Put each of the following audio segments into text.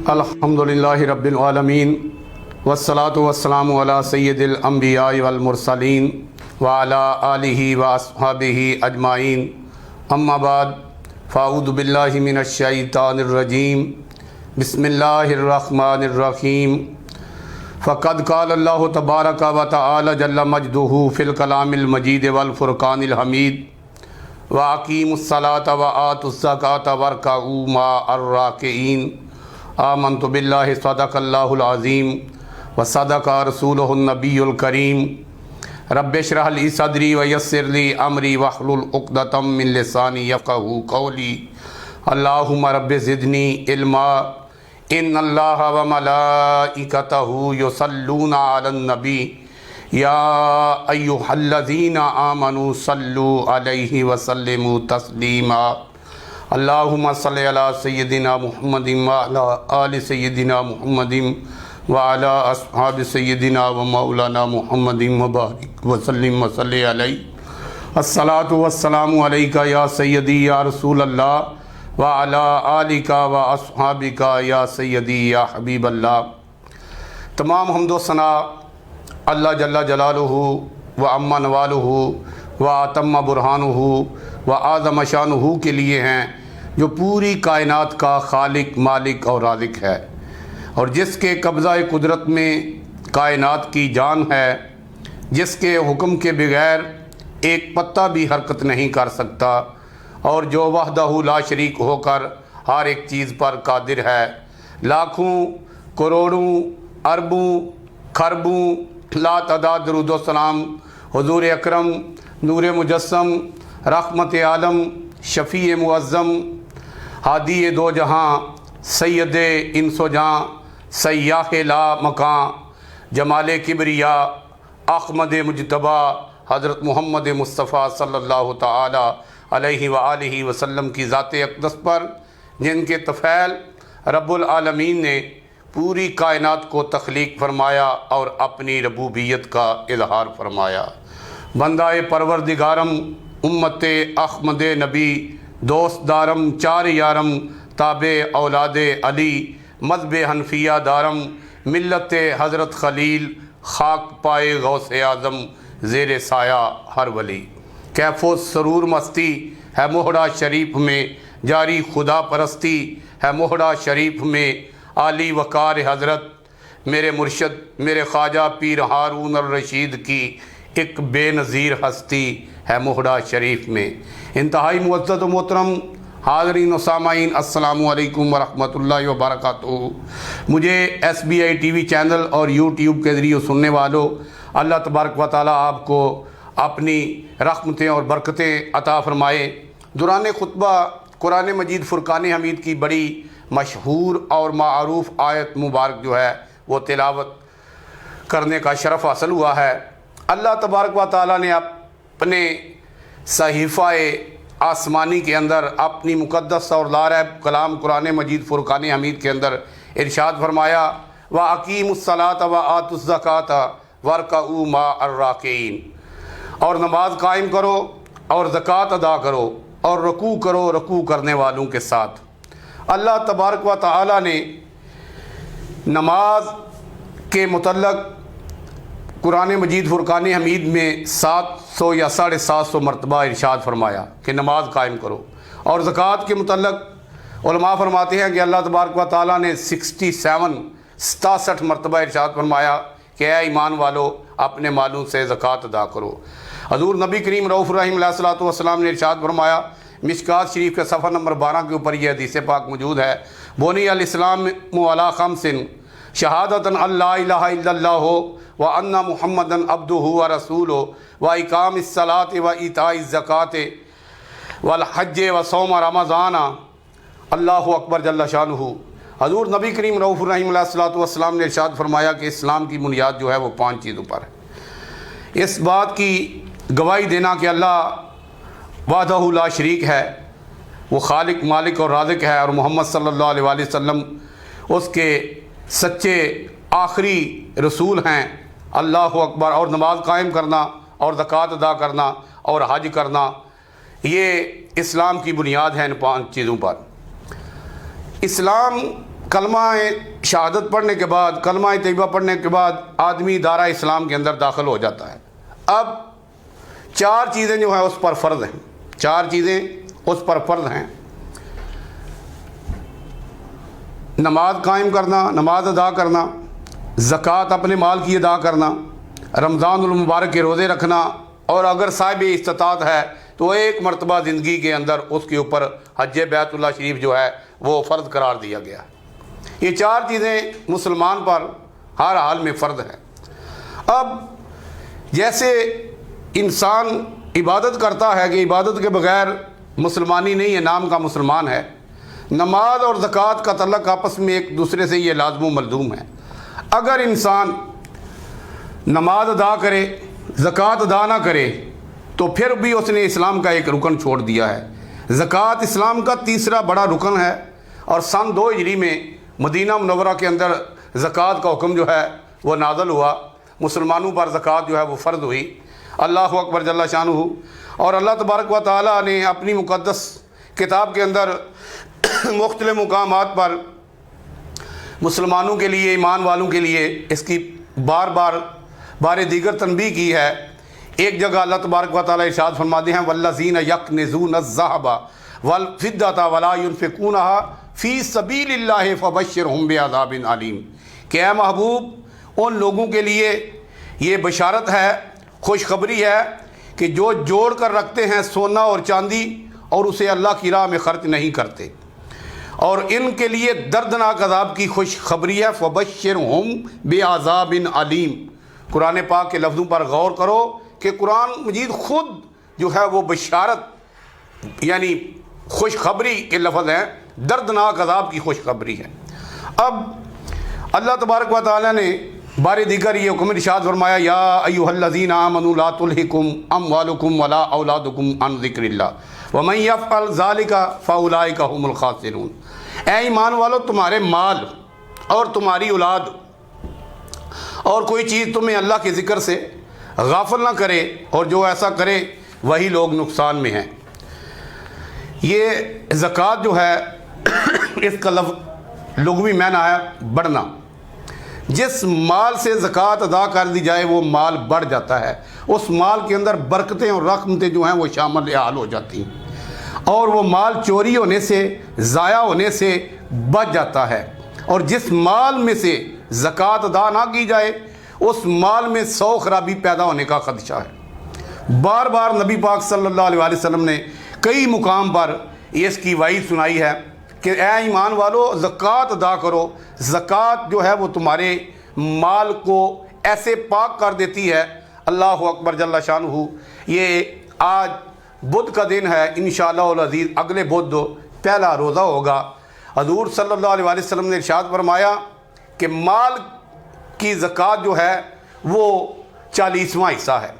الحمدللہ رب العالمین والصلاة والسلام علی سید الانبیاء والمرسلین وعلی آلہ واصحابہ اجمعین، اما بعد فاعوذ باللہ من الشیطان الرجیم، بسم اللہ الرحمن الرحیم۔ فقد قال اللہ تبارک و تعالی جل مجدہ فی الکلام المجید والفرقان الحمید، وَأَقِيمُوا الصَّلَاةَ وَآتُوا الزَّكَاةَ وَارْكَعُوا مَعَ الرَّاكِعِينَ۔ آمنت باللہ صدق اللہ العظیم وصدق رسولہ النبی الکریم۔ رب اشرح لی صدری ویسر لی امری واحلل عقدۃ من لسانی یفقہوا قولی۔ اللہم رب زدنی علما، ان اللہ وملائکتہ یصلون علی النبی یا ایہا الذین آمنوا صلوا علیہ وسلموا تسلیما۔ اللہم صلی علی سیدنا محمد وعلی آل سیدنا محمد وعلی اصحاب سیدنا و مولانا محمد وبارک وسلم وصلی علیہ۔ الصلاۃ والسلام علیک یا سیدی یا رسول اللہ وعلی آلک و اصحابک یا سیدی یا حبیب اللہ۔ تمام حمد و ثنا اللہ جل جلالہ و عم نوالہ و اتم برہانہ و اعظم شانہ کے لیے ہیں، جو پوری کائنات کا خالق، مالک اور رازق ہے، اور جس کے قبضہ قدرت میں کائنات کی جان ہے، جس کے حکم کے بغیر ایک پتہ بھی حرکت نہیں کر سکتا، اور جو وحدہ لا شریک ہو کر ہر ایک چیز پر قادر ہے۔ لاکھوں، کروڑوں، اربوں، خربوں لا تعداد درود و سلام حضور اکرم، نور مجسم، رحمت عالم، شفیع معظم، ہادی دو جہاں، سید انس و جاں، سیاح لا مکان، جمال کبریا، احمد مجتبی، حضرت محمد مصطفیٰ صلی اللہ تعالی علیہ وآلہ وسلم کی ذات اقدس پر، جن کے طفیل رب العالمین نے پوری کائنات کو تخلیق فرمایا اور اپنی ربوبیت کا اظہار فرمایا۔ بندہ پروردگارم، امت احمد نبی، دوست دارم، چار یارم، تابع اولاد علی، مذہب حنفیہ دارم، ملت حضرت خلیل، خاک پائے غوث اعظم، زیر سایہ ہر ولی۔ کیف و سرور مستی ہے موہڑا شریف میں، جاری خدا پرستی ہے موہڑا شریف میں، عالی وقار حضرت میرے مرشد میرے خواجہ پیر ہارون الرشید کی ایک بے نظیر ہستی ہے موہڑا شریف میں۔ انتہائی معزز و محترم حاضرین و سامعین، السلام علیکم ورحمۃ اللہ وبرکاتہ۔ مجھے S B I T V channel اور یوٹیوب کے ذریعے سننے والوں، اللہ تبارک و تعالیٰ آپ کو اپنی رحمتیں اور برکتیں عطا فرمائے۔ دوران خطبہ قرآن مجید فرقان حمید کی بڑی مشہور اور معروف آیت مبارک جو ہے وہ تلاوت کرنے کا شرف حاصل ہوا ہے۔ اللہ تبارک و تعالیٰ نے اپنے صحیفہ آسمانی کے اندر اپنی مقدس اور لاریب کلام قرآن مجید فرقان حمید کے اندر ارشاد فرمایا، وَأَقِيمُوا الصَّلَاةَ وَآتُوا الزَّكَاةَ وَارْكَعُوا مَعَ الرَّاكِعِينَ، اور نماز قائم کرو اور زکوٰۃ ادا کرو اور رکوع کرو رکوع کرنے والوں کے ساتھ۔ اللہ تبارک و تعالیٰ نے نماز کے متعلق قرآن مجید فرقان حمید میں 700 یا 750 مرتبہ ارشاد فرمایا کہ نماز قائم کرو، اور زکوٰۃ کے متعلق علماء فرماتے ہیں کہ اللہ تبارک و تعالیٰ نے 67 مرتبہ ارشاد فرمایا کہ اے ایمان والو اپنے مالوں سے زکوٰۃ ادا کرو۔ حضور نبی کریم رؤوف الرحیم علیہ الصلوۃ والسلام نے ارشاد فرمایا، مشکات شریف کے صفحہ نمبر 12 کے اوپر یہ حدیث پاک موجود ہے، بنی الاسلام علی خمس، شہادۃ ان لا الہ الا اللہ وان محمدا عبدہ ورسولہ واقام الصلاۃ وایتاء الزکوٰۃ والحج وصوم رمضان، اللہ اکبر جل شانہ۔ حضور نبی کریم رؤوف الرحیم علیہ الصلوۃ والسلام نے ارشاد فرمایا کہ اسلام کی بنیاد جو ہے وہ 5 چیزوں پر ہے۔ اس بات کی گواہی دینا کہ اللہ وحدہ لا شریک ہے، وہ خالق، مالک اور رازق ہے، اور محمد صلی اللہ علیہ وآلہ وسلم اس کے سچے آخری رسول ہیں۔ اللہ اکبر۔ اور نماز قائم کرنا اور زکوٰۃ ادا کرنا اور حج کرنا، یہ اسلام کی بنیاد ہے ان 5 چیزوں پر۔ اسلام کلمہ شہادت پڑھنے کے بعد، کلمہ طیبہ پڑھنے کے بعد آدمی دائرہ اسلام کے اندر داخل ہو جاتا ہے۔ اب 4 چیزیں جو ہیں اس پر فرض ہیں، 4 چیزیں اس پر فرض ہیں۔ نماز قائم کرنا، نماز ادا کرنا، زکوٰۃ اپنے مال کی ادا کرنا، رمضان المبارک کے روزے رکھنا، اور اگر صاحب استطاعت ہے تو ایک مرتبہ زندگی کے اندر اس کے اوپر حج بیت اللہ شریف جو ہے وہ فرض قرار دیا گیا ہے۔ یہ 4 چیزیں مسلمان پر ہر حال میں فرض ہیں۔ اب جیسے انسان عبادت کرتا ہے کہ عبادت کے بغیر مسلمانی نہیں ہے، نام کا مسلمان ہے، نماز اور زکوٰۃ کا تعلق آپس میں ایک دوسرے سے یہ لازم و ملزوم ہے۔ اگر انسان نماز ادا کرے، زکوٰۃ ادا نہ کرے تو پھر بھی اس نے اسلام کا ایک رکن چھوڑ دیا ہے۔ زکوٰۃ اسلام کا تیسرا بڑا رکن ہے، اور سن 2 ہجری میں مدینہ منورہ کے اندر زکوٰۃ کا حکم جو ہے وہ نازل ہوا، مسلمانوں پر زکوٰۃ جو ہے وہ فرض ہوئی۔ اللہ اکبر جل شانہ۔ اور اللہ تبارک و تعالیٰ نے اپنی مقدس کتاب کے اندر مختلف مقامات پر مسلمانوں کے لیے، ایمان والوں کے لیے اس کی بار دیگر تنبیہ کی ہے۔ ایک جگہ اللہ تبارک و تعالیٰ ارشاد فرماتے ہیں وَالَّذِينَ يَكْنِزُونَ الذَّهَبَ وَالْفِضَّةَ وَلَا يُنْفِقُونَهَا فِي سَبِيلِ اللَّهِ فَبَشِّرْهُم بِعَذَابٍ عَلِيمٍ کہ اے محبوب ان لوگوں کے لیے یہ بشارت ہے، خوشخبری ہے کہ جو جوڑ کر رکھتے ہیں سونا اور چاندی اور اسے اللہ کی راہ میں خرچ نہیں کرتے، اور ان کے لیے دردناک عذاب کی خوشخبری ہے فَبَشِّرْهُم بِعَذَابٍ عَلِيمٍ۔ قرآن پاک کے لفظوں پر غور کرو کہ قرآن مجید خود جو ہے وہ بشارت یعنی خوشخبری کے لفظ ہیں، دردناک عذاب کی خوشخبری ہے۔ اب اللہ تبارک و تعالیٰ نے بار دیگر یہ حکم ارشاد فرمایا یا ایھا الذین آمنوا لا تلہکم اموالکم ولا اولادکم عن ذکر اللہ ومن یفعل ذلک فاولئک هم الخاسرون۔ اے ایمان والو، تمہارے مال اور تمہاری اولاد اور کوئی چیز تمہیں اللہ کے ذکر سے غافل نہ کرے، اور جو ایسا کرے وہی لوگ نقصان میں ہیں۔ یہ زکوٰۃ جو ہے اس کا لفظ لغوی معنی ہے بڑھنا۔ جس مال سے زکوٰۃ ادا کر دی جائے وہ مال بڑھ جاتا ہے، اس مال کے اندر برکتیں اور رحمتیں جو ہیں وہ شامل حال ہو جاتی ہیں، اور وہ مال چوری ہونے سے، ضائع ہونے سے بچ جاتا ہے۔ اور جس مال میں سے زکوٰۃ ادا نہ کی جائے اس مال میں 100 خرابی پیدا ہونے کا خدشہ ہے۔ بار بار نبی پاک صلی اللہ علیہ وسلم نے کئی مقام پر اس کی وعید سنائی ہے کہ اے ایمان والو زکوٰۃ ادا کرو، زکوٰۃ جو ہے وہ تمہارے مال کو ایسے پاک کر دیتی ہے۔ اللہ اکبر جل شانہ۔ یہ آج بدھ کا دن ہے، انشاءاللہ العزیز اگلے بدھ پہلا روزہ ہوگا۔ حضور صلی اللہ علیہ وسلم نے ارشاد فرمایا کہ مال کی زکوٰۃ جو ہے وہ 40واں حصہ ہے،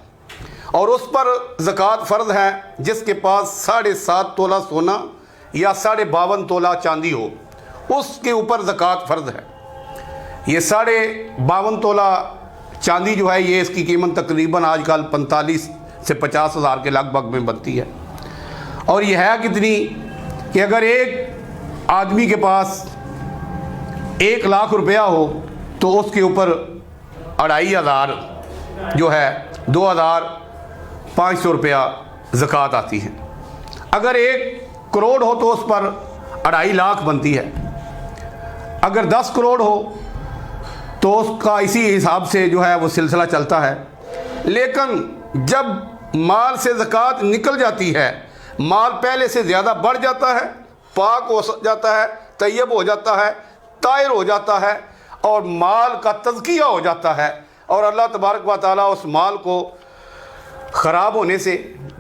اور اس پر زکوٰۃ فرض ہے جس کے پاس 7.5 تولہ سونا یا 52.5 تولہ چاندی ہو، اس کے اوپر زکوٰۃ فرض ہے۔ یہ 52.5 تولہ چاندی جو ہے یہ اس کی قیمت تقریباً آج کل 45 سے 50 ہزار کے لگ بھگ میں بنتی ہے۔ اور یہ ہے کتنی کہ اگر ایک آدمی کے پاس 1 لاکھ روپیہ ہو تو اس کے اوپر 2500 جو ہے 2500 روپیہ زکوٰۃ آتی ہے۔ اگر 1 کروڑ ہو تو اس پر 2.5 لاکھ بنتی ہے۔ اگر 10 کروڑ ہو تو اس کا اسی حساب سے جو ہے وہ سلسلہ چلتا ہے۔ لیکن جب مال سے زکوٰۃ نکل جاتی ہے، مال پہلے سے زیادہ بڑھ جاتا ہے، پاک ہو جاتا ہے، طیب ہو جاتا ہے، طاہر ہو جاتا ہے، اور مال کا تزکیہ ہو جاتا ہے، اور اللہ تبارک و تعالیٰ اس مال کو خراب ہونے سے،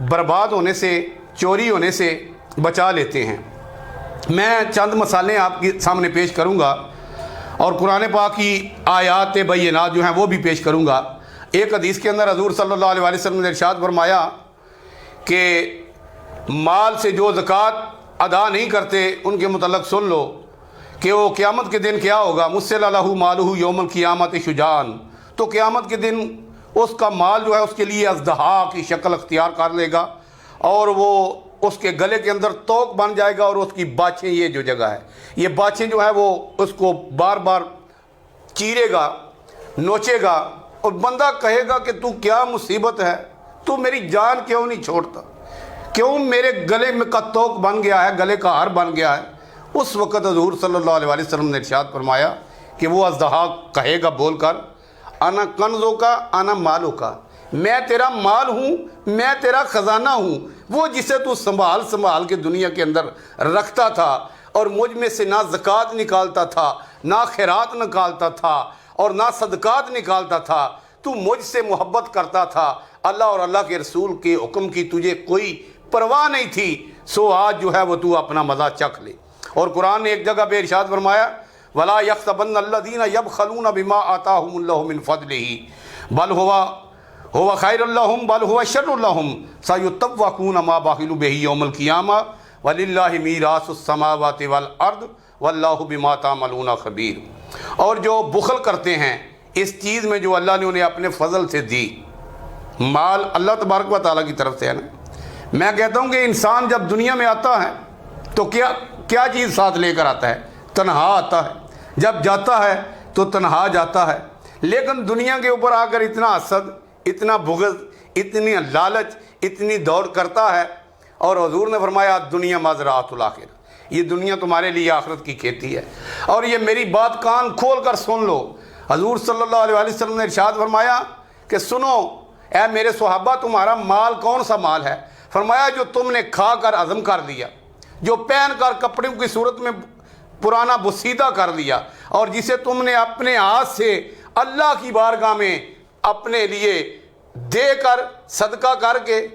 برباد ہونے سے، چوری ہونے سے بچا لیتے ہیں۔ میں چند مثالیں آپ کے سامنے پیش کروں گا، اور قرآن پاک کی آیات بینات جو ہیں وہ بھی پیش کروں گا۔ ایک حدیث کے اندر حضور صلی اللہ علیہ وسلم نے ارشاد فرمایا کہ مال سے جو زکوٰۃ ادا نہیں کرتے ان کے متعلق سن لو کہ وہ قیامت کے دن کیا ہوگا، مُثِّلَ لَهُ مَالُهُ یوم القیامت شجاعًا، تو قیامت کے دن اس کا مال جو ہے اس کے لیے اژدہا کی شکل اختیار کر لے گا، اور وہ اس کے گلے کے اندر توق بن جائے گا اور اس کی باچھیں، یہ جو جگہ ہے، یہ باچھیں جو ہیں وہ اس کو بار بار چیرے گا، نوچے گا، اور بندہ کہے گا کہ تو کیا مصیبت ہے، تو میری جان کیوں نہیں چھوڑتا، کیوں میرے گلے میں کا توق بن گیا ہے، گلے کا ہار بن گیا ہے۔ اس وقت حضور صلی اللہ علیہ وسلم نے ارشاد فرمایا کہ وہ اژدہا کہے گا بول کر، انا کنزوں کا انا مالوں کا، میں تیرا مال ہوں، میں تیرا خزانہ ہوں، وہ جسے تو سنبھال کے دنیا کے اندر رکھتا تھا، اور مجھ میں سے نہ زکوٰۃ نکالتا تھا، نہ خیرات نکالتا تھا، اور نہ صدقات نکالتا تھا، تو مجھ سے محبت کرتا تھا، اللہ اور اللہ کے رسول کے حکم کی تجھے کوئی پرواہ نہیں تھی، سو آج جو ہے وہ تو اپنا مزہ چکھ لے۔ اور قرآن نے ایک جگہ پہ ارشاد فرمایا، وَلَا يَحْسَبَنَّ الَّذِينَ يَبْخَلُونَ بِمَا آتَاهُمُ اللَّهُ مِنْ فَضْلِهِ بَلْ هُوَ خَيْرٌ لَهُمْ بَلْ هُوَ شَرٌّ لَهُمْ سَيُطَوَّقُونَ مَا بَخِلُوا بِهِ يَوْمَ الْقِيَامَةِ وَلِلَّهِ مِيرَاثُ السَّمَاوَاتِ وَالْأَرْضِ وَاللَّهُ بِمَا تَعْمَلُونَ خَبِيرٌ۔ اور جو بخل کرتے ہیں اس چیز میں جو اللہ نے انہیں اپنے فضل سے دی، مال اللہ تبارک و تعالیٰ کی طرف سے ہے نا۔ میں کہتا ہوں کہ انسان جب دنیا میں آتا ہے تو کیا چیز ساتھ لے کر آتا ہے؟ تنہا آتا ہے، جب جاتا ہے تو تنہا جاتا ہے، لیکن دنیا کے اوپر آ کر اتنا حسد، اتنا بغض، اتنی لالچ، اتنی دوڑ کرتا ہے۔ اور حضور نے فرمایا دنیا مزرعۃ الآخرہ، یہ دنیا تمہارے لیے آخرت کی کھیتی ہے۔ اور یہ میری بات کان کھول کر سن لو، حضور صلی اللہ علیہ وسلم نے ارشاد فرمایا کہ سنو اے میرے صحابہ، تمہارا مال کون سا مال ہے؟ فرمایا جو تم نے کھا کر ہضم کر دیا، جو پہن کر کپڑوں کی صورت میں پرانا بسیدہ کر لیا، اور جسے تم نے اپنے ہاتھ سے اللہ کی بارگاہ میں اپنے لیے دے کر، صدقہ کر کے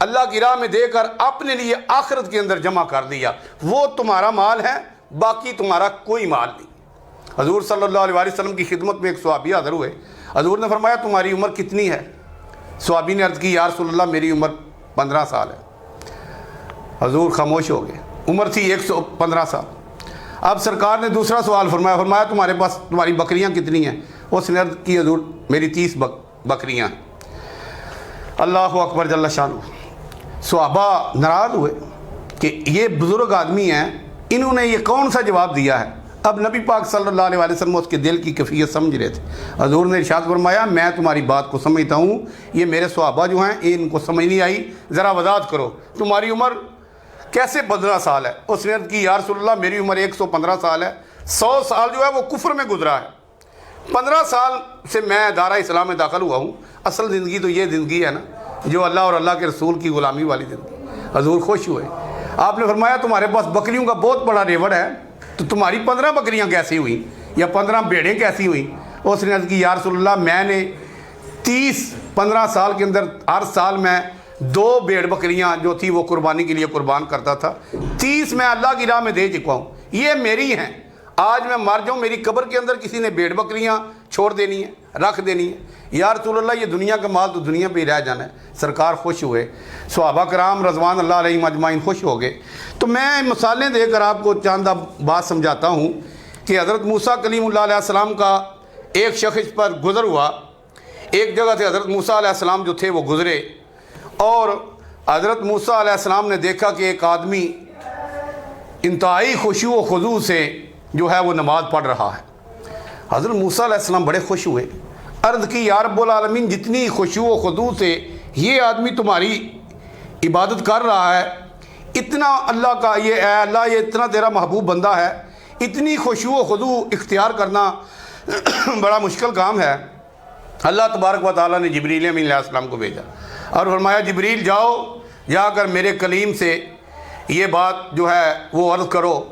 اللہ کی راہ میں دے کر اپنے لیے آخرت کے اندر جمع کر دیا، وہ تمہارا مال ہے، باقی تمہارا کوئی مال نہیں۔ حضور صلی اللہ علیہ وسلم کی خدمت میں ایک صحابی حاضر ہوئے، حضور نے فرمایا تمہاری عمر کتنی ہے؟ صحابی نے عرض کی یا رسول اللہ میری عمر 15 سال ہے۔ حضور خاموش ہو گئے، عمر تھی 115 سال۔ اب سرکار نے دوسرا سوال فرمایا تمہارے پاس تمہاری بکریاں کتنی ہیں؟ اس نے عرض کی حضور میری 30 بکریاں ہیں۔ اللہ اکبر جل شانہ۔ صحابہ ناراض ہوئے کہ یہ بزرگ آدمی ہیں، انہوں نے یہ کون سا جواب دیا ہے؟ اب نبی پاک صلی اللہ علیہ وسلم اس کے دل کی کیفیت سمجھ رہے تھے۔ حضور نے ارشاد فرمایا میں تمہاری بات کو سمجھتا ہوں، یہ میرے صحابہ جو ہیں ان کو سمجھ نہیں آئی، ذرا وضاحت کرو تمہاری عمر کیسے 15 سال ہے؟ اس نے عرض کی یا رسول اللہ میری عمر 115 سال ہے، 100 سال جو ہے وہ کفر میں گزرا ہے، 15 سال سے میں دارہ اسلام میں داخل ہوا ہوں، اصل زندگی تو یہ زندگی ہے نا جو اللہ اور اللہ کے رسول کی غلامی والی زندگی۔ حضور خوش ہوئے، آپ نے فرمایا تمہارے پاس بکریوں کا بہت بڑا ریوڑ ہے، تو تمہاری 15 بکریاں کیسی ہوئیں یا 15 بھیڑیں کیسی ہوئیں؟ اس نے عرض کی یا رسول اللہ میں نے 15 سال کے اندر ہر سال میں 2 بھیڑ بکریاں جو تھی وہ قربانی کے لیے قربان کرتا تھا، 30 میں اللہ کی راہ میں دے چکا ہوں، یہ میری ہیں، آج میں مر جاؤں میری قبر کے اندر کسی نے بھیڑ بکریاں چھوڑ دینی ہے، رکھ دینی ہے؟ یا رسول اللہ یہ دنیا کا مال تو دنیا پہ ہی رہ جانا ہے۔ سرکار خوش ہوئے، صحابہ کرام رضوان اللہ علیہم اجمعین خوش ہو گئے۔ تو میں مثالیں دے کر آپ کو چند بات سمجھاتا ہوں کہ حضرت موسیٰ کلیم اللہ علیہ السلام کا ایک شخص پر گزر ہوا، ایک جگہ سے حضرت موسیٰ علیہ السلام جو تھے وہ گزرے، اور حضرت موسیٰ علیہ السلام نے دیکھا کہ ایک آدمی انتہائی خشوع و خضوع سے جو ہے وہ نماز پڑھ رہا ہے۔ حضرت موسیٰ علیہ السلام بڑے خوش ہوئے، عرض کی یا رب العالمین جتنی خشوع و خضوع سے یہ آدمی تمہاری عبادت کر رہا ہے، اتنا اللہ کا یہ اے اللہ یہ اتنا تیرا محبوب بندہ ہے، اتنی خشوع و خضوع اختیار کرنا بڑا مشکل کام ہے۔ اللہ تبارک و تعالیٰ نے جبریل امین علیہ السلام کو بھیجا اور فرمایا جبریل جاؤ جا کر میرے کلیم سے یہ بات جو ہے وہ عرض کرو۔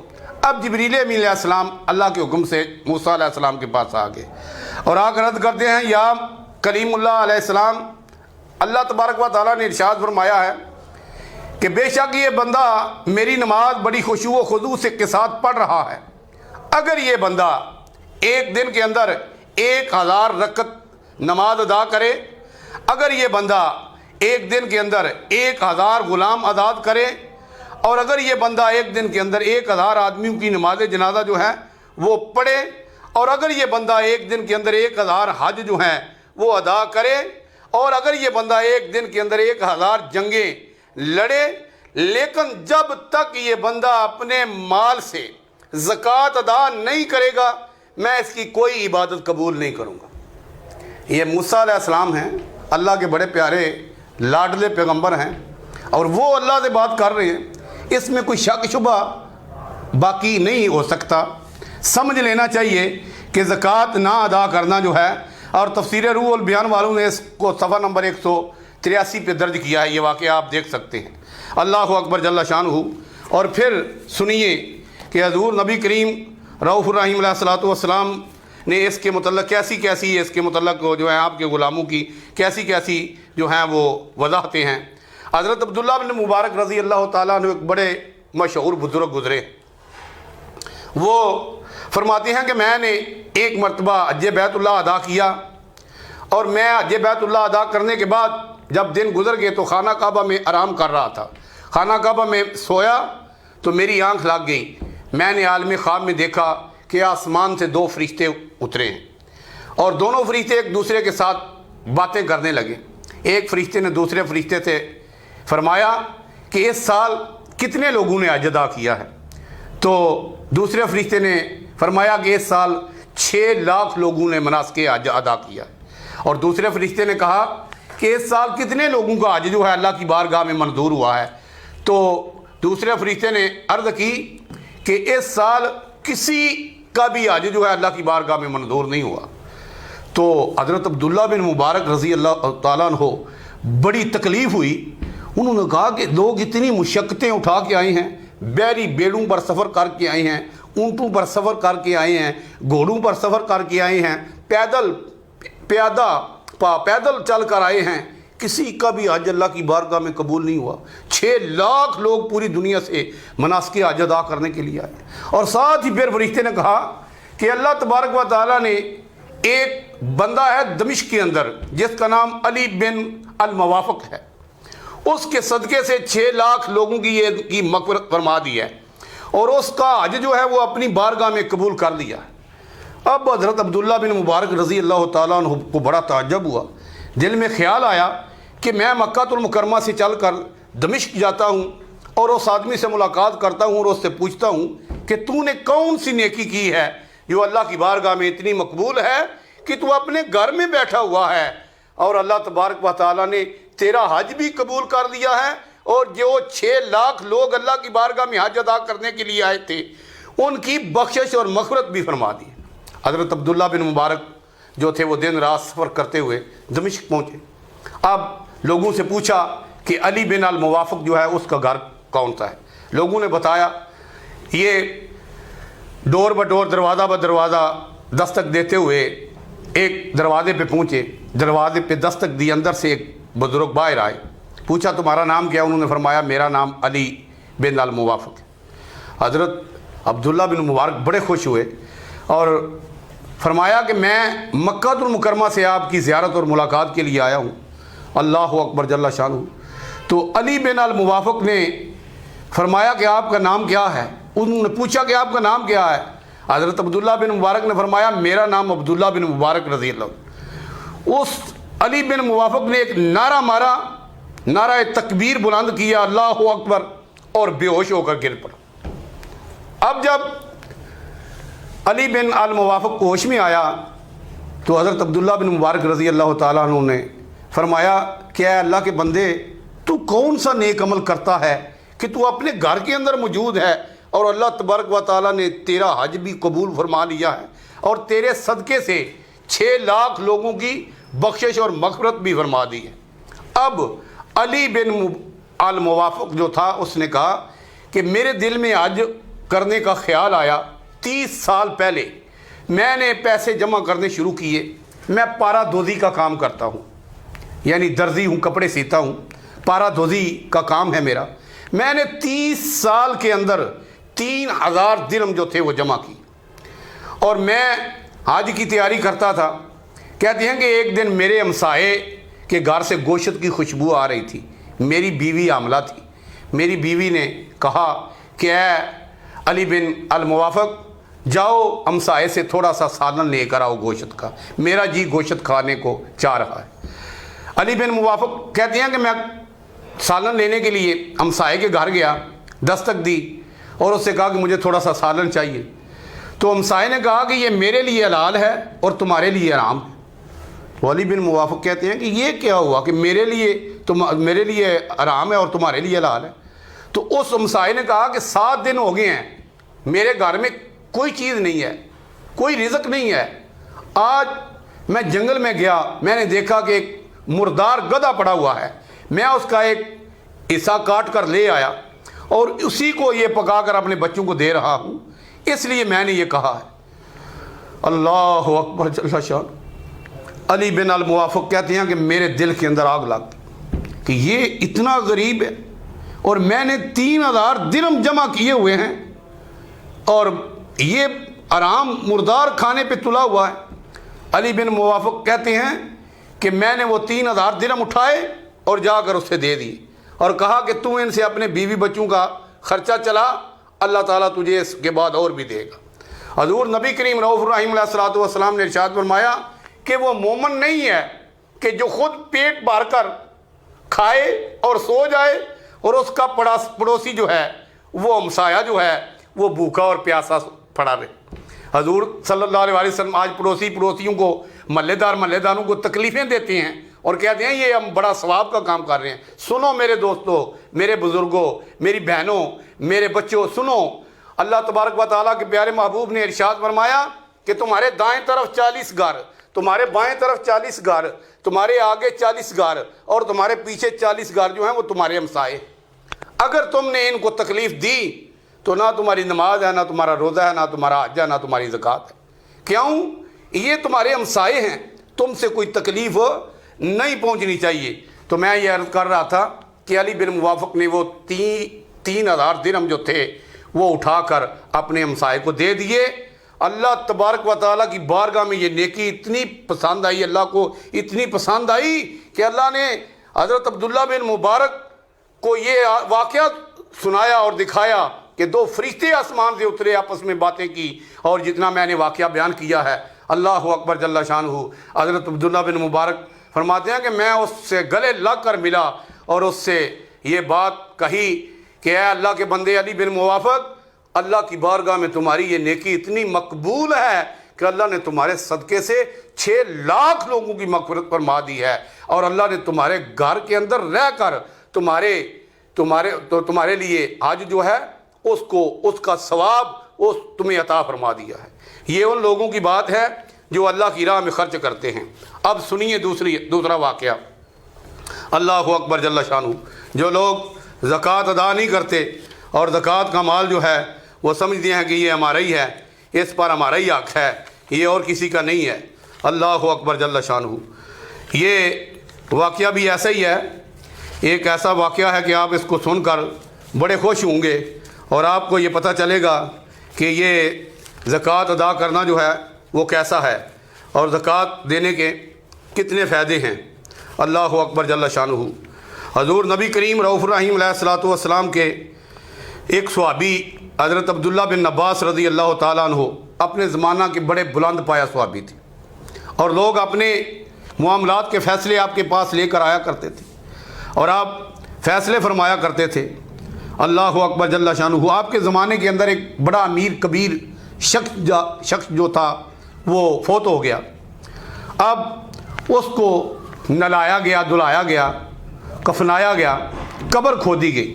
اب جبریل امین علیہ السلام اللہ کے حکم سے موسیٰ علیہ السلام کے پاس آ گئے اور آ کر عرض کرتے ہیں یا کلیم اللہ علیہ السلام، اللہ تبارک و تعالیٰ نے ارشاد فرمایا ہے کہ بے شک یہ بندہ میری نماز بڑی خشوع و خضوع سے کے ساتھ پڑھ رہا ہے، اگر یہ بندہ ایک دن کے اندر 1000 رکعت نماز ادا کرے، اگر یہ بندہ ایک دن کے اندر 1000 غلام آزاد کرے، اور اگر یہ بندہ ایک دن کے اندر 1000 آدمیوں کی نماز جنازہ جو ہے وہ پڑھے، اور اگر یہ بندہ ایک دن کے اندر 1000 حج جو ہیں وہ ادا کرے، اور اگر یہ بندہ ایک دن کے اندر 1000 جنگیں لڑے، لیکن جب تک یہ بندہ اپنے مال سے زکوٰۃ ادا نہیں کرے گا میں اس کی کوئی عبادت قبول نہیں کروں گا۔ یہ موسیٰ علیہ السلام ہیں، اللہ کے بڑے پیارے لاڈلے پیغمبر ہیں، اور وہ اللہ سے بات کر رہے ہیں، اس میں کوئی شک شبہ باقی نہیں ہو سکتا۔ سمجھ لینا چاہیے کہ زکوٰۃ نہ ادا کرنا جو ہے، اور تفسیر روح البیان والوں نے اس کو صفحہ نمبر 183 پہ درج کیا ہے، یہ واقعہ آپ دیکھ سکتے ہیں۔ اللہ اکبر جل شانہ۔ اور پھر سنیے کہ حضور نبی کریم رؤوف الرحیم علیہ الصلوۃ والسلام نے اس کے متعلق کیسی اس کے متعلق جو ہے آپ کے غلاموں کی کیسی جو ہیں وہ وضاحتیں ہیں۔ حضرت عبداللہ بن مبارک رضی اللہ تعالیٰ عنہ ایک بڑے مشہور بزرگ گزرے، وہ فرماتے ہیں کہ میں نے ایک مرتبہ حج بیت اللہ ادا کیا، اور میں حج بیت اللہ ادا کرنے کے بعد جب دن گزر گئے تو خانہ کعبہ میں آرام کر رہا تھا۔ خانہ کعبہ میں سویا تو میری آنکھ لگ گئی، میں نے عالم خواب میں دیکھا کہ آسمان سے 2 فرشتے اترے ہیں، اور دونوں فرشتے ایک دوسرے کے ساتھ باتیں کرنے لگے۔ ایک فرشتے نے دوسرے فرشتے سے فرمایا کہ اس سال کتنے لوگوں نے حج ادا کیا ہے؟ تو دوسرے فرشتے نے فرمایا کہ اس سال 6 لاکھ لوگوں نے مناسک حج ادا کیا ہے۔ اور دوسرے فرشتے نے کہا کہ اس سال کتنے لوگوں کا حج جو ہے اللہ کی بارگاہ میں منظور ہوا ہے؟ تو دوسرے فرشتے نے عرض کی کہ اس سال کسی کا بھی حج جو ہے اللہ کی بارگاہ میں منظور نہیں ہوا۔ تو حضرت عبداللہ بن مبارک رضی اللہ تعالیٰ عنہ بڑی تکلیف ہوئی۔ انہوں نے کہا کہ لوگ اتنی مشقتیں اٹھا کے آئے ہیں، بیری بیڑوں پر سفر کر کے آئے ہیں، اونٹوں پر سفر کر کے آئے ہیں، گھوڑوں پر سفر کر کے آئے ہیں، پیدل چل کر آئے ہیں، کسی کا بھی حج اللہ کی بارگاہ میں قبول نہیں ہوا۔ 6 لاکھ لوگ پوری دنیا سے مناسک حج ادا کرنے کے لیے آئے۔ اور ساتھ ہی پھر فرشتے نے کہا کہ اللہ تبارک و تعالیٰ نے ایک بندہ ہے دمشق کے اندر جس کا نام علی بن الموافق ہے، اس کے صدقے سے 6 لاکھ لوگوں کی مغفرت فرما دی ہے، اور اس کا حج جو ہے وہ اپنی بارگاہ میں قبول کر لیا ہے۔ اب حضرت عبداللہ بن مبارک رضی اللہ تعالیٰ عنہ کو بڑا تعجب ہوا، دل میں خیال آیا کہ میں مکہ المکرمہ سے چل کر دمشق جاتا ہوں اور اس آدمی سے ملاقات کرتا ہوں اور اس سے پوچھتا ہوں کہ تو نے کون سی نیکی کی ہے جو اللہ کی بارگاہ میں اتنی مقبول ہے کہ تو اپنے گھر میں بیٹھا ہوا ہے اور اللہ تبارک و تعالیٰ نے تیرا حج بھی قبول کر لیا ہے، اور جو 6 لاکھ لوگ اللہ کی بارگاہ میں حج ادا کرنے کے لیے آئے تھے ان کی بخشش اور مغفرت بھی فرما دی۔ حضرت عبداللہ بن مبارک جو تھے وہ دن رات سفر کرتے ہوئے دمشق پہنچے۔ اب لوگوں سے پوچھا کہ علی بن الموافق جو ہے اس کا گھر کون سا ہے؟ لوگوں نے بتایا، یہ ڈور بڈور دروازہ بدروازہ دستک دیتے ہوئے ایک دروازے پہ پہنچے، دروازے پہ دستک دی، اندر سے ایک بزرگ باہر آئے، پوچھا تمہارا نام کیا؟ انہوں نے فرمایا میرا نام علی بن الموافق ہے۔ حضرت عبداللہ بن مبارک بڑے خوش ہوئے اور فرمایا کہ میں مکہ المکرمہ سے آپ کی زیارت اور ملاقات کے لیے آیا ہوں۔ اللہ اکبر جل شانہ۔ تو علی بن الموافق نے فرمایا کہ آپ کا نام کیا ہے؟ انہوں نے پوچھا کہ آپ کا نام کیا ہے؟ حضرت عبداللہ بن مبارک نے فرمایا میرا نام عبداللہ بن مبارک رضی اللہ۔ اس علی بن موافق نے ایک نعرہ مارا، نعرہ تکبیر بلند کیا، اللہ اکبر، اور بے ہوش ہو کر گر پڑا۔ اب جب علی بن الموافق ہوش میں آیا تو حضرت عبداللہ بن مبارک رضی اللہ تعالیٰ عنہ نے فرمایا کہ اے اللہ کے بندے، تو کون سا نیک عمل کرتا ہے کہ تو اپنے گھر کے اندر موجود ہے اور اللہ تبارک و تعالیٰ نے تیرا حج بھی قبول فرما لیا ہے اور تیرے صدقے سے 6 لاکھ لوگوں کی بخشش اور مغفرت بھی فرما دی ہے۔ اب علی بن الموافق جو تھا اس نے کہا کہ میرے دل میں حج کرنے کا خیال آیا، 30 سال پہلے میں نے پیسے جمع کرنے شروع کیے۔ میں پارا دوزی کا کام کرتا ہوں، یعنی درزی ہوں، کپڑے سیتا ہوں، پارا دوزی کا کام ہے میرا۔ میں نے 30 سال کے اندر 3000 درہم جو تھے وہ جمع کی، اور میں حج کی تیاری کرتا تھا۔ کہتے ہیں کہ ایک دن میرے ہمسائے کے گھر سے گوشت کی خوشبو آ رہی تھی، میری بیوی حاملہ تھی۔ میری بیوی نے کہا کہ اے علی بن الموافق، جاؤ ہمسائے سے تھوڑا سا سالن لے کر آؤ گوشت کا، میرا جی گوشت کھانے کو چاہ رہا ہے۔ علی بن موافق کہتے ہیں کہ میں سالن لینے کے لیے ہمسائے کے گھر گیا، دستک دی اور اس سے کہا کہ مجھے تھوڑا سا سالن چاہیے، تو ہمسائے نے کہا کہ یہ میرے لیے حلال ہے اور تمہارے لیے حرام ہے۔ والی بن موافق کہتے ہیں کہ یہ کیا ہوا کہ میرے لیے حرام ہے اور تمہارے لیے حلال ہے؟ تو اس ہمسائے نے کہا کہ 7 دن ہو گئے ہیں میرے گھر میں کوئی چیز نہیں ہے، کوئی رزق نہیں ہے، آج میں جنگل میں گیا، میں نے دیکھا کہ ایک مردار گدھا پڑا ہوا ہے، میں اس کا ایک حصہ کاٹ کر لے آیا اور اسی کو یہ پکا کر اپنے بچوں کو دے رہا ہوں، اس لیے میں نے یہ کہا ہے۔ اللہ اکبر جل شان۔ علی بن الموافق کہتے ہیں کہ میرے دل کے اندر آگ لگ گئی کہ یہ اتنا غریب ہے اور میں نے 3000 درہم جمع کیے ہوئے ہیں اور یہ حرام مردار کھانے پہ تلا ہوا ہے۔ علی بن موافق کہتے ہیں کہ میں نے وہ 3000 درہم اٹھائے اور جا کر اسے دے دی اور کہا کہ تو ان سے اپنے بیوی بچوں کا خرچہ چلا، اللہ تعالیٰ تجھے اس کے بعد اور بھی دے گا۔ حضور نبی کریم رؤوف الرحیم علیہ الصلوۃ والسلام نے ارشاد فرمایا کہ وہ مومن نہیں ہے کہ جو خود پیٹ بھر کر کھائے اور سو جائے اور اس کا پڑوسی جو ہے وہ ہمسایہ جو ہے وہ بھوکا اور پیاسا پڑا رہے۔ حضور صلی اللہ علیہ وسلم آج پڑوسیوں کو محلے داروں کو تکلیفیں دیتے ہیں اور کہتے ہیں یہ ہم بڑا ثواب کا کام کر رہے ہیں۔ سنو میرے دوستو، میرے بزرگوں، میری بہنوں، میرے بچوں، سنو، اللہ تبارک و تعالیٰ کے پیارے محبوب نے ارشاد فرمایا کہ تمہارے دائیں طرف 40 گھر، تمہارے بائیں طرف 40 گھر، تمہارے آگے 40 گھر اور تمہارے پیچھے 40 گھر جو ہیں وہ تمہارے ہمسائے۔ اگر تم نے ان کو تکلیف دی تو نہ تمہاری نماز ہے، نہ تمہارا روزہ ہے، نہ تمہارا حج ہے، نہ تمہاری زکوٰۃ ہے۔ کیوں؟ یہ تمہارے ہمسائے ہیں، تم سے کوئی تکلیف نہیں پہنچنی چاہیے۔ تو میں یہ عرض کر رہا تھا کہ علی بن موافق نے وہ 3000 درہم جو تھے وہ اٹھا کر اپنے ہمسائے کو دے دیے۔ اللہ تبارک و تعالیٰ کی بارگاہ میں یہ نیکی اتنی پسند آئی، اللہ کو اتنی پسند آئی کہ اللہ نے حضرت عبداللہ بن مبارک کو یہ واقعہ سنایا اور دکھایا کہ 2 فرشتے آسمان سے اترے، آپس میں باتیں کی، اور جتنا میں نے واقعہ بیان کیا ہے، اللہ اکبر جل شانہ، حضرت عبداللہ بن مبارک فرماتے ہیں کہ میں اس سے گلے لگ کر ملا اور اس سے یہ بات کہی کہ اے اللہ کے بندے علی بن موافق، اللہ کی بارگاہ میں تمہاری یہ نیکی اتنی مقبول ہے کہ اللہ نے تمہارے صدقے سے 6 لاکھ لوگوں کی مغفرت فرما دی ہے، اور اللہ نے تمہارے گھر کے اندر رہ کر تمہارے لیے حج جو ہے اس کا ثواب تمہیں عطا فرما دیا ہے۔ یہ ان لوگوں کی بات ہے جو اللہ کی راہ میں خرچ کرتے ہیں۔ اب سنیے دوسرا واقعہ۔ اللہ اکبر جل شانہ۔ جو لوگ زکوٰۃ ادا نہیں کرتے اور زکوٰۃ کا مال جو ہے وہ سمجھتے ہیں کہ یہ ہمارا ہی ہے، اس پر ہمارا ہی حق ہے، یہ اور کسی کا نہیں ہے۔ اللہ اکبر جل شانہ۔ یہ واقعہ بھی ایسا ہی ہے، ایک ایسا واقعہ ہے کہ آپ اس کو سن کر بڑے خوش ہوں گے اور آپ کو یہ پتہ چلے گا کہ یہ زکوٰۃ ادا کرنا جو ہے وہ کیسا ہے اور زکوٰۃ دینے کے کتنے فائدے ہیں۔ اللہ اکبر جل شانہ۔ حضور نبی کریم رؤوف الرحیم علیہ الصلوۃ والسلام کے ایک صحابی حضرت عبداللہ بن عباس رضی اللہ تعالیٰ عنہ اپنے زمانہ کے بڑے بلند پایہ صحابی تھے، اور لوگ اپنے معاملات کے فیصلے آپ کے پاس لے کر آیا کرتے تھے اور آپ فیصلے فرمایا کرتے تھے۔ اللہ اکبر جل شانہ۔ آپ کے زمانے کے اندر ایک بڑا امیر کبیر شخص جو تھا وہ فوت ہو گیا۔ اب اس کو نلایا گیا، دھلایا گیا، کفنایا گیا، قبر کھودی گئی۔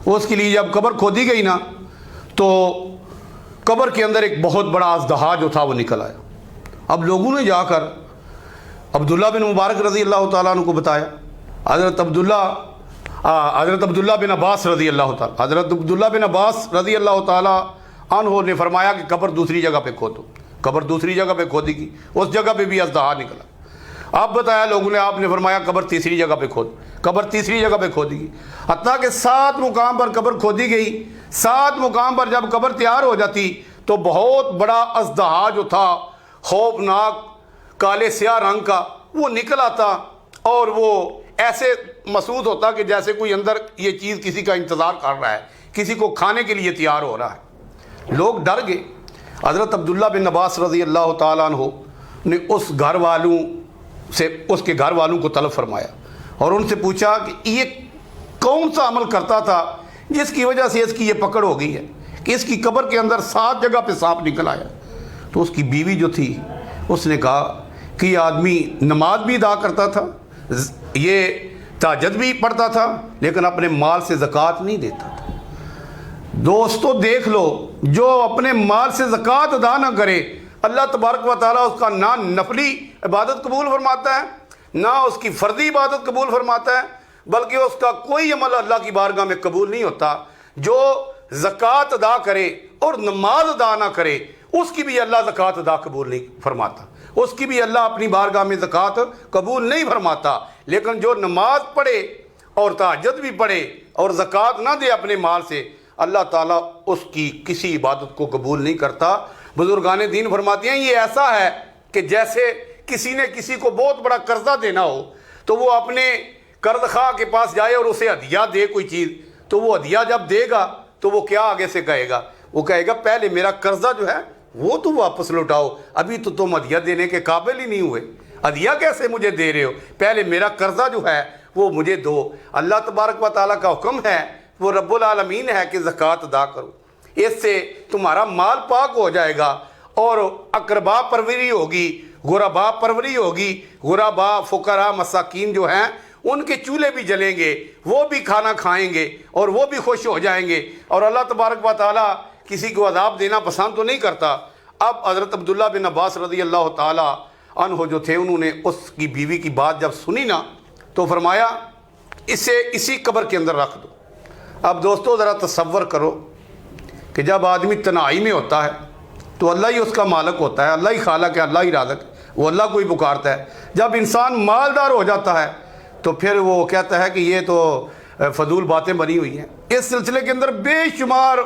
اس کے لیے جب قبر کھودی گئی نا تو قبر کے اندر ایک بہت بڑا اژدہا جو تھا وہ نکل آیا۔ اب لوگوں نے جا کر عبداللہ بن مبارک رضی اللہ تعالیٰ عنہ کو بتایا۔ حضرت عبداللہ بن عباس رضی اللہ تعالیٰ عنہ نے فرمایا کہ قبر دوسری جگہ پہ کھودو۔ قبر دوسری جگہ پہ کھودی گئی، اس جگہ پہ بھی اژدہا نکلا۔ اب بتایا لوگوں نے، آپ نے فرمایا قبر تیسری جگہ پہ کھود۔ قبر تیسری جگہ پہ کھودی گئی، حتیٰ کہ 7 مقام پر قبر کھودی گئی۔ 7 مقام پر جب قبر تیار ہو جاتی تو بہت بڑا اژدہا جو تھا، خوفناک کالے سیاہ رنگ کا، وہ نکل آتا اور وہ ایسے محسوس ہوتا کہ جیسے کوئی اندر یہ چیز کسی کا انتظار کر رہا ہے، کسی کو کھانے کے لیے تیار ہو رہا ہے۔ لوگ ڈر گئے۔ حضرت عبداللہ بن عباس رضی اللہ تعالیٰ عنہ نے اس کے گھر والوں کو طلب فرمایا اور ان سے پوچھا کہ کون سا عمل کرتا تھا جس کی وجہ سے اس کی یہ پکڑ ہو گئی ہے کہ اس کی قبر کے اندر 7 جگہ پہ سانپ نکل آیا؟ تو اس کی بیوی جو تھی اس نے کہا کہ یہ آدمی نماز بھی ادا کرتا تھا، یہ تہجد بھی پڑھتا تھا، لیکن اپنے مال سے زکوٰۃ نہیں دیتا تھا۔ دوستو دیکھ لو، جو اپنے مال سے زکوٰۃ ادا نہ کرے، اللہ تبارک و تعالیٰ اس کا نہ نفلی عبادت قبول فرماتا ہے، نہ اس کی فرضی عبادت قبول فرماتا ہے، بلکہ اس کا کوئی عمل اللہ کی بارگاہ میں قبول نہیں ہوتا۔ جو زکوٰۃ ادا کرے اور نماز ادا نہ کرے، اس کی بھی اللہ زکوٰۃ ادا قبول نہیں فرماتا، اس کی بھی اللہ اپنی بارگاہ میں زکوٰۃ قبول نہیں فرماتا۔ لیکن جو نماز پڑھے اور تہجد بھی پڑھے اور زکوٰۃ نہ دے اپنے مال سے، اللہ تعالیٰ اس کی کسی عبادت کو قبول نہیں کرتا۔ بزرگان دین فرماتے ہیں یہ ایسا ہے کہ جیسے کسی نے کسی کو بہت بڑا قرضہ دینا ہو تو وہ اپنے قرض خواہ کے پاس جائے اور اسے ہدیہ دے کوئی چیز، تو وہ ہدیہ جب دے گا تو وہ کیا آگے سے کہے گا؟ وہ کہے گا پہلے میرا قرضہ جو ہے وہ تو واپس لوٹاؤ، ابھی تو تم ہدیہ دینے کے قابل ہی نہیں ہوئے، ہدیہ کیسے مجھے دے رہے ہو؟ پہلے میرا قرضہ جو ہے وہ مجھے دو۔ اللہ تبارک و تعالیٰ کا حکم ہے، وہ رب العالمین ہے کہ زکوٰۃ ادا کرو، اس سے تمہارا مال پاک ہو جائے گا اور اقربا پروری ہوگی، غربا پروری ہوگی۔ غربا فقراء مساکین جو ہیں ان کے چولہے بھی جلیں گے، وہ بھی کھانا کھائیں گے اور وہ بھی خوش ہو جائیں گے، اور اللہ تبارک و تعالیٰ کسی کو عذاب دینا پسند تو نہیں کرتا۔ اب حضرت عبداللہ بن عباس رضی اللہ تعالیٰ عنہ جو تھے، انہوں نے اس کی بیوی کی بات جب سنی نا تو فرمایا اسے اسی قبر کے اندر رکھ دو۔ اب دوستو ذرا تصور کرو کہ جب آدمی تنہائی میں ہوتا ہے تو اللہ ہی اس کا مالک ہوتا ہے، اللہ ہی خالق ہے، اللہ ہی رازق، وہ اللہ کو ہی پکارتا ہے۔ جب انسان مالدار ہو جاتا ہے تو پھر وہ کہتا ہے کہ یہ تو فضول باتیں بنی ہوئی ہیں۔ اس سلسلے کے اندر بے شمار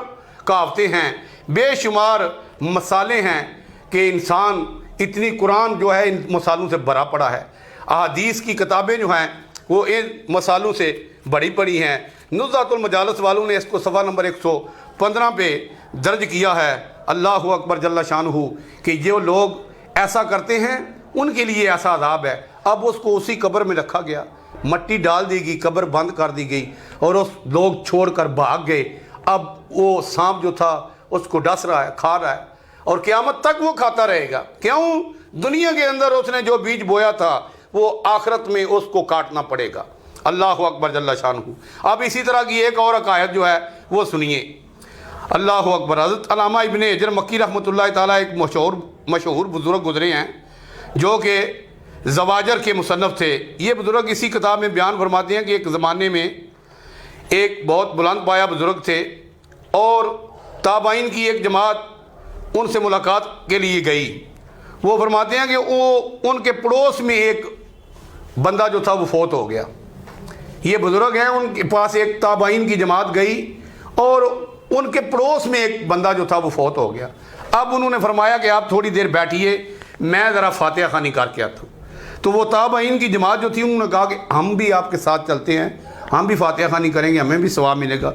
کہاوتیں ہیں، بے شمار مسالے ہیں کہ انسان اتنی قرآن جو ہے ان مسالوں سے بھرا پڑا ہے، احادیث کی کتابیں جو ہیں وہ ان مسالوں سے بڑی پڑی ہیں۔ نزہۃ المجالس والوں نے اس کو صفحہ نمبر 115 پہ درج کیا ہے، اللہ اکبر جل شانہ، کہ جو لوگ ایسا کرتے ہیں ان کے لیے ایسا عذاب ہے۔ اب اس کو اسی قبر میں رکھا گیا، مٹی ڈال دی گئی، قبر بند کر دی گئی اور اس لوگ چھوڑ کر بھاگ گئے۔ اب وہ سانپ جو تھا اس کو ڈس رہا ہے، کھا رہا ہے، اور قیامت تک وہ کھاتا رہے گا۔ کیوں؟ دنیا کے اندر اس نے جو بیج بویا تھا وہ آخرت میں اس کو کاٹنا پڑے گا۔ اللہ اکبر جل شانہ۔ اب اسی طرح کی ایک اور عقائد جو ہے وہ سنیے، اللہ اکبر۔ حضرت علامہ ابن حجر مکی رحمۃ اللہ تعالیٰ ایک مشہور بزرگ گزرے ہیں جو کہ زواجر کے مصنف تھے۔ یہ بزرگ اسی کتاب میں بیان فرماتے ہیں کہ ایک زمانے میں ایک بہت بلند پایا بزرگ تھے اور تابعین کی ایک جماعت ان سے ملاقات کے لیے گئی۔ وہ فرماتے ہیں کہ ان کے پڑوس میں ایک بندہ جو تھا وہ فوت ہو گیا۔ یہ بزرگ ہیں، ان کے پاس ایک تابعین کی جماعت گئی اور ان کے پڑوس میں ایک بندہ جو تھا وہ فوت ہو گیا۔ اب انہوں نے فرمایا کہ آپ تھوڑی دیر بیٹھیے، میں ذرا فاتحہ خوانی کر کے آتا ہوں۔ تو وہ تابعین کی جماعت جو تھی انہوں نے کہا کہ ہم بھی آپ کے ساتھ چلتے ہیں، ہم بھی فاتحہ خوانی کریں گے، ہمیں بھی ثواب ملے گا۔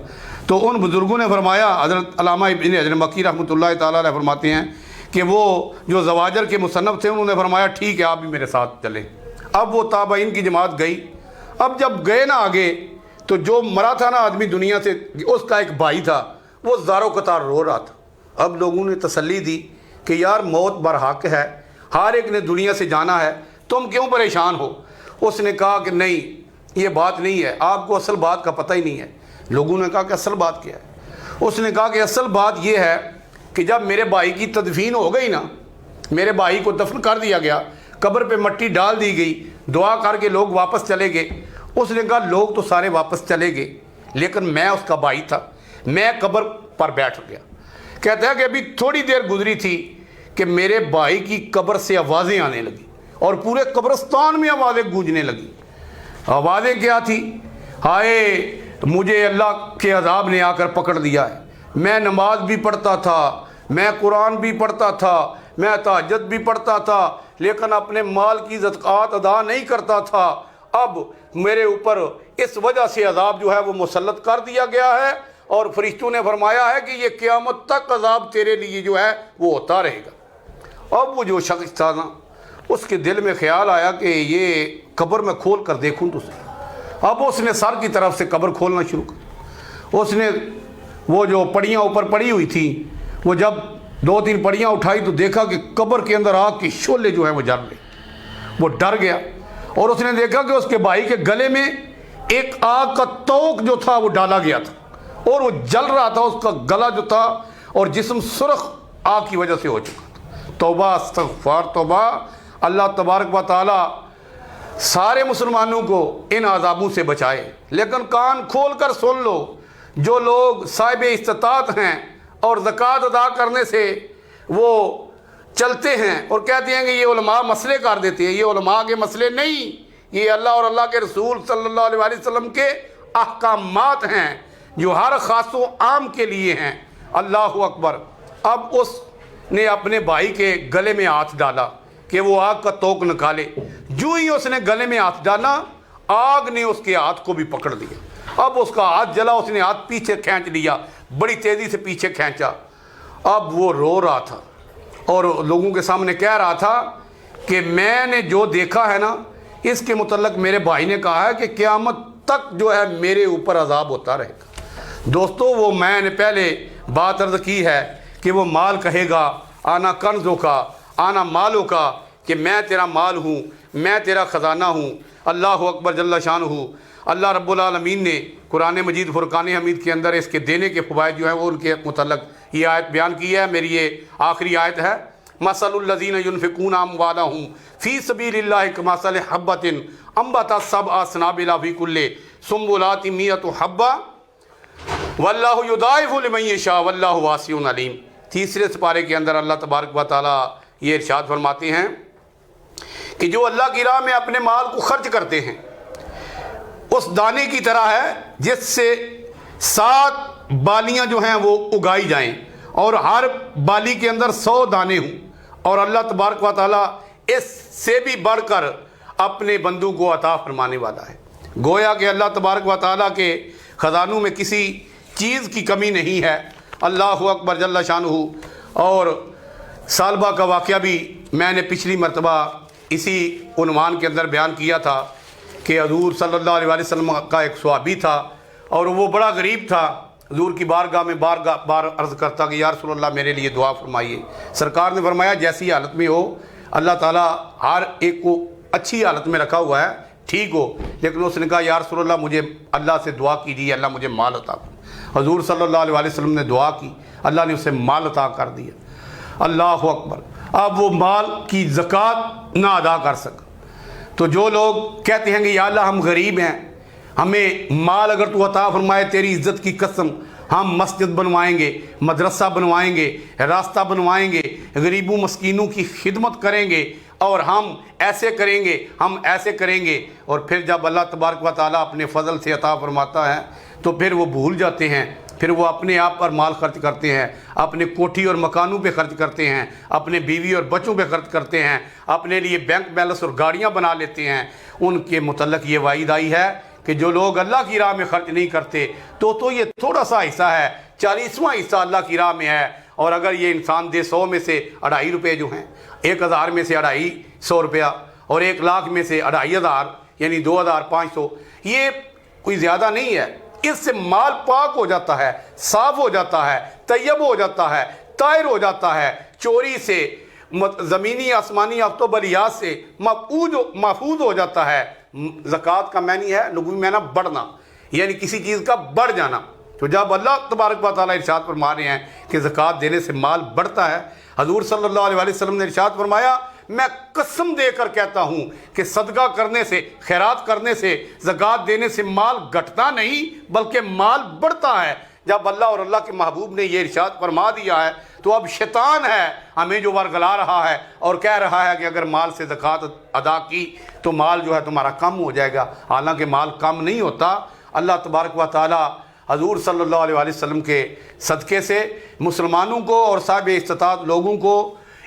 تو ان بزرگوں نے فرمایا، حضرت علامہ ابن حجر مکی رحمۃ اللہ تعالیٰ علیہ فرماتے ہیں کہ وہ جو زواجر کے مصنف تھے انہوں نے فرمایا ٹھیک ہے آپ بھی میرے ساتھ چلیں۔ اب وہ تابعین کی جماعت گئی۔ اب جب گئے نا آگے تو جو مرا تھا نا آدمی دنیا سے، اس کا ایک بھائی تھا، وہ زاروں قطار رو رہا تھا۔ اب لوگوں نے تسلی دی کہ یار موت برحق ہے، ہر ایک نے دنیا سے جانا ہے، تم کیوں پریشان ہو؟ اس نے کہا کہ نہیں یہ بات نہیں ہے، آپ کو اصل بات کا پتہ ہی نہیں ہے۔ لوگوں نے کہا کہ اصل بات کیا ہے؟ اس نے کہا کہ اصل بات یہ ہے کہ جب میرے بھائی کی تدفین ہو گئی نا، میرے بھائی کو دفن کر دیا گیا، قبر پہ مٹی ڈال دی گئی، دعا کر کے لوگ واپس چلے گئے۔ اس نے کہا لوگ تو سارے واپس چلے گئے لیکن میں اس کا بھائی تھا، میں قبر پر بیٹھ گیا۔ کہتا ہے کہ ابھی تھوڑی دیر گزری تھی کہ میرے بھائی کی قبر سے آوازیں آنے لگی اور پورے قبرستان میں آوازیں گونجنے لگی۔ آوازیں کیا تھی؟ ہائے مجھے اللہ کے عذاب نے آ کر پکڑ لیا ہے، میں نماز بھی پڑھتا تھا، میں قرآن بھی پڑھتا تھا، میں تہجد بھی پڑھتا تھا، لیکن اپنے مال کی زکوٰۃ ادا نہیں کرتا تھا۔ اب میرے اوپر اس وجہ سے عذاب جو ہے وہ مسلط کر دیا گیا ہے، اور فرشتوں نے فرمایا ہے کہ یہ قیامت تک عذاب تیرے لیے جو ہے وہ ہوتا رہے گا۔ اب وہ جو شخص تھا نا، اس کے دل میں خیال آیا کہ یہ قبر میں کھول کر دیکھوں تو صحیح۔ اب اس نے سر کی طرف سے قبر کھولنا شروع کر، اس نے وہ جو پڑیاں اوپر پڑی ہوئی تھی، وہ جب 2-3 پڑیاں اٹھائی تو دیکھا کہ قبر کے اندر آگ کی شعلے جو ہیں وہ جل رہے، وہ ڈر گیا، اور اس نے دیکھا کہ اس کے بھائی کے گلے میں ایک آگ کا توق جو تھا وہ ڈالا گیا تھا اور وہ جل رہا تھا، اس کا گلا جو تھا اور جسم سرخ آگ کی وجہ سے ہو چکا تھا۔ توبہ استغفار توبہ، اللہ تبارک و تعالی سارے مسلمانوں کو ان عذابوں سے بچائے۔ لیکن کان کھول کر سن لو، جو لوگ صاحب استطاعت ہیں اور زکوٰۃ ادا کرنے سے وہ چلتے ہیں اور کہتے ہیں کہ یہ علماء مسئلے کر دیتے ہیں، یہ علماء کے مسئلے نہیں، یہ اللہ اور اللہ کے رسول صلی اللہ علیہ وسلم کے احکامات ہیں جو ہر خاص و عام کے لیے ہیں۔ اللہ اکبر۔ اب اس نے اپنے بھائی کے گلے میں ہاتھ ڈالا کہ وہ آگ کا توق نکالے، جو ہی اس نے گلے میں ہاتھ ڈالا آگ نے اس کے ہاتھ کو بھی پکڑ لیا۔ اب اس کا ہاتھ جلا، اس نے ہاتھ پیچھے کھینچ لیا، بڑی تیزی سے پیچھے کھینچا۔ اب وہ رو رہا تھا اور لوگوں کے سامنے کہہ رہا تھا کہ میں نے جو دیکھا ہے نا، اس کے متعلق میرے بھائی نے کہا ہے کہ قیامت تک جو ہے میرے اوپر عذاب ہوتا رہے گا۔ دوستو، وہ میں نے پہلے بات عرض کی ہے کہ وہ مال کہے گا آنا کنزوں کا، آنا مالوں کا، کہ میں تیرا مال ہوں، میں تیرا خزانہ ہوں۔ اللہ اکبر جل شانہ۔ اللہ رب العالمین نے قرآن مجید فرقان حمید کے اندر اس کے دینے کے فوائد جو ہیں وہ ان کے متعلق یہ آیت بیان کی ہے۔ میری یہ آخری آیت ہے، مثل الذین ینفقون اموالہم فی سبیل اللہ کمثل حبۃ انبتت سبع سنابل فی کل سنبلۃ مئۃ حبۃ واللہ یضاعف لمن یشاء واللہ واسع علیم۔ تیسرے سپارے کے اندر اللہ تبارک و تعالیٰ یہ ارشاد فرماتے ہیں کہ جو اللہ کی راہ میں اپنے مال کو خرچ کرتے ہیں اس دانے کی طرح ہے جس سے 7 بالیاں جو ہیں وہ اگائی جائیں اور ہر بالی کے اندر 100 دانے ہوں، اور اللہ تبارک و تعالیٰ اس سے بھی بڑھ کر اپنے بندوں کو عطا فرمانے والا ہے۔ گویا کہ اللہ تبارک و تعالیٰ کے خزانوں میں کسی چیز کی کمی نہیں ہے۔ اللہ اکبر جل شانہ۔ اور سالبہ کا واقعہ بھی میں نے پچھلی مرتبہ اسی عنوان کے اندر بیان کیا تھا کہ حضور صلی اللہ علیہ وسلم کا ایک صحابی تھا اور وہ بڑا غریب تھا، حضور کی بارگاہ میں بار عرض کرتا کہ یا رسول اللہ میرے لیے دعا فرمائیے۔ سرکار نے فرمایا جیسی حالت میں ہو اللہ تعالیٰ ہر ایک کو اچھی حالت میں رکھا ہوا ہے، ٹھیک ہو، لیکن اس نے کہا یا رسول اللہ مجھے اللہ سے دعا کیجیے اللہ مجھے مال عطا کرے۔ حضور صلی اللہ علیہ وسلم نے دعا کی، اللہ نے اسے مال عطا کر دیا۔ اللہ اکبر۔ اب وہ مال کی زکوٰۃ نہ ادا کر سکا، تو جو لوگ کہتے ہیں کہ یا اللہ ہم غریب ہیں، ہمیں مال اگر تو عطا فرمائے تیری عزت کی قسم ہم مسجد بنوائیں گے، مدرسہ بنوائیں گے، راستہ بنوائیں گے، غریبوں مسکینوں کی خدمت کریں گے، اور ہم ایسے کریں گے، ہم ایسے کریں گے۔ اور پھر جب اللہ تبارک و تعالیٰ اپنے فضل سے عطا فرماتا ہے تو پھر وہ بھول جاتے ہیں، پھر وہ اپنے آپ پر مال خرچ کرتے ہیں، اپنے کوٹھی اور مکانوں پہ خرچ کرتے ہیں، اپنے بیوی اور بچوں پہ خرچ کرتے ہیں، اپنے لیے بینک بیلنس اور گاڑیاں بنا لیتے ہیں۔ ان کے متعلق یہ وعید آئی ہے کہ جو لوگ اللہ کی راہ میں خرچ نہیں کرتے تو یہ تھوڑا سا حصہ ہے، 40واں حصہ اللہ کی راہ میں ہے، اور اگر یہ انسان دے 100 میں سے 2.5 روپے جو ہیں، 1000 میں سے 250 روپیہ اور 1 لاکھ میں سے 2500 یعنی 2500، یہ کوئی زیادہ نہیں ہے۔ اس سے مال پاک ہو جاتا ہے، صاف ہو جاتا ہے، طیب ہو جاتا ہے، طاہر ہو جاتا ہے، چوری سے، زمینی آسمانی آفت و بلیات سے محفوظ ہو جاتا ہے۔ زکوٰۃ کا معنی ہے لغوی معنی بڑھنا، یعنی کسی چیز کا بڑھ جانا۔ تو جب اللہ تبارک و تعالیٰ ارشاد فرما رہے ہیں کہ زکوٰۃ دینے سے مال بڑھتا ہے، حضور صلی اللہ علیہ وسلم نے ارشاد فرمایا میں قسم دے کر کہتا ہوں کہ صدقہ کرنے سے، خیرات کرنے سے، زکوٰۃ دینے سے مال گھٹتا نہیں بلکہ مال بڑھتا ہے۔ جب اللہ اور اللہ کے محبوب نے یہ ارشاد فرما دیا ہے تو اب شیطان ہے ہمیں جو ورگلا رہا ہے اور کہہ رہا ہے کہ اگر مال سے زکوٰۃ ادا کی تو مال جو ہے تمہارا کم ہو جائے گا، حالانکہ مال کم نہیں ہوتا۔ اللہ تبارک و تعالیٰ حضور صلی اللہ علیہ وسلم کے صدقے سے مسلمانوں کو اور صاحب استطاعت لوگوں کو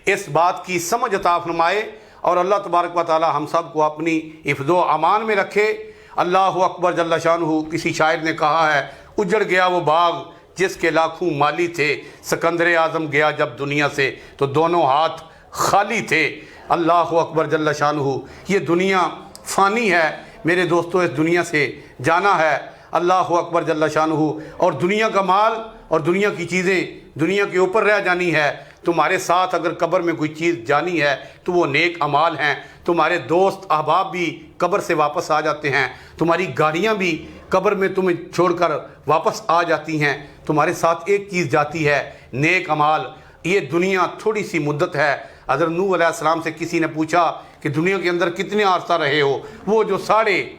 اس بات کی سمجھ عطا فرمائے، اور اللہ تبارک و تعالیٰ ہم سب کو اپنی حفظ و امان میں رکھے۔ اللہ اکبر جل شانہ۔ کسی شاعر نے کہا ہے اجڑ گیا وہ باغ جس کے لاکھوں مالی تھے، سکندر اعظم گیا جب دنیا سے تو دونوں ہاتھ خالی تھے۔ اللہ اکبر جل شانہ۔ یہ دنیا فانی ہے، میرے دوستو اس دنیا سے جانا ہے۔ اللہ اکبر جل شانہ۔ اور دنیا کا مال اور دنیا کی چیزیں دنیا کے اوپر رہ جانی ہے۔ تمہارے ساتھ اگر قبر میں کوئی چیز جانی ہے تو وہ نیک اعمال ہیں۔ تمہارے دوست احباب بھی قبر سے واپس آ جاتے ہیں، تمہاری گاڑیاں بھی قبر میں تمہیں چھوڑ کر واپس آ جاتی ہیں۔ تمہارے ساتھ ایک چیز جاتی ہے، نیک اعمال۔ یہ دنیا تھوڑی سی مدت ہے۔ حضرت نوح علیہ السلام سے کسی نے پوچھا کہ دنیا کے اندر کتنے عرصہ رہے ہو؟ وہ جو ساڑھے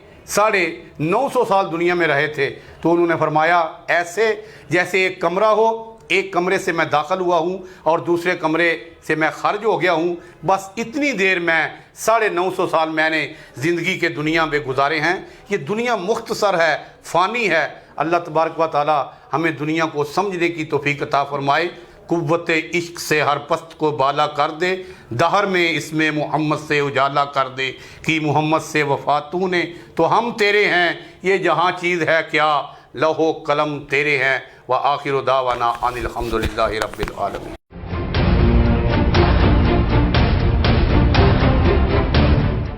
900 سال دنیا میں رہے تھے، تو انہوں نے فرمایا ایسے جیسے ایک کمرہ ہو، ایک کمرے سے میں داخل ہوا ہوں اور دوسرے کمرے سے میں خارج ہو گیا ہوں، بس اتنی دیر میں 950 سال میں نے زندگی کے دنیا میں گزارے ہیں۔ یہ دنیا مختصر ہے، فانی ہے۔ اللہ تبارک و تعالی ہمیں دنیا کو سمجھنے کی توفیق عطا فرمائے، قوت عشق سے ہر پست کو بالا کر دے، دہر میں اس میں محمد سے اجالا کر دے، کہ محمد سے وفا تو نے تو ہم تیرے ہیں، یہ جہاں چیز ہے کیا لوح و قلم تیرے ہیں۔ وآخر دعوانا ان الحمدللہ رب العالمین۔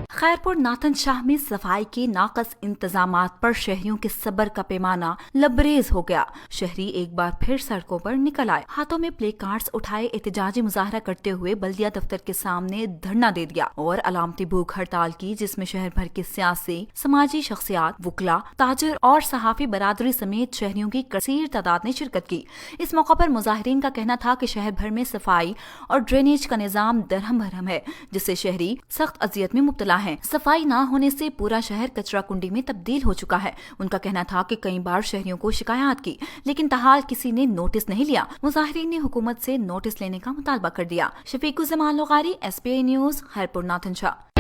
خیرپور ناتھن شاہ میں صفائی کے ناقص انتظامات پر شہریوں کے صبر کا پیمانہ لبریز ہو گیا۔ شہری ایک بار پھر سڑکوں پر نکل آئے، ہاتھوں میں پلے کارڈز اٹھائے، احتجاجی مظاہرہ کرتے ہوئے بلدیہ دفتر کے سامنے دھرنا دے دیا اور علامتی بھوک ہڑتال کی، جس میں شہر بھر کے سیاسی، سماجی شخصیات، وکلاء، تاجر اور صحافی برادری سمیت شہریوں کی کثیر تعداد نے شرکت کی۔ اس موقع پر مظاہرین کا کہنا تھا کہ شہر بھر میں صفائی اور ڈرینیج کا نظام درہم بھرہم ہے، جس سے شہری سخت اذیت میں مبتلا ہیں۔ صفائی نہ ہونے سے پورا شہر کچرا کنڈی میں تبدیل ہو چکا ہے۔ ان کا کہنا تھا کہ کئی بار شہریوں کو شکایات کی، لیکن تاحال کسی نے نوٹس نہیں لیا۔ مظاہرین نے حکومت سے نوٹس لینے کا مطالبہ کر دیا۔ شفیق الزمان لغاری، SPI نیوز، خیرپور ناتھن شاہ۔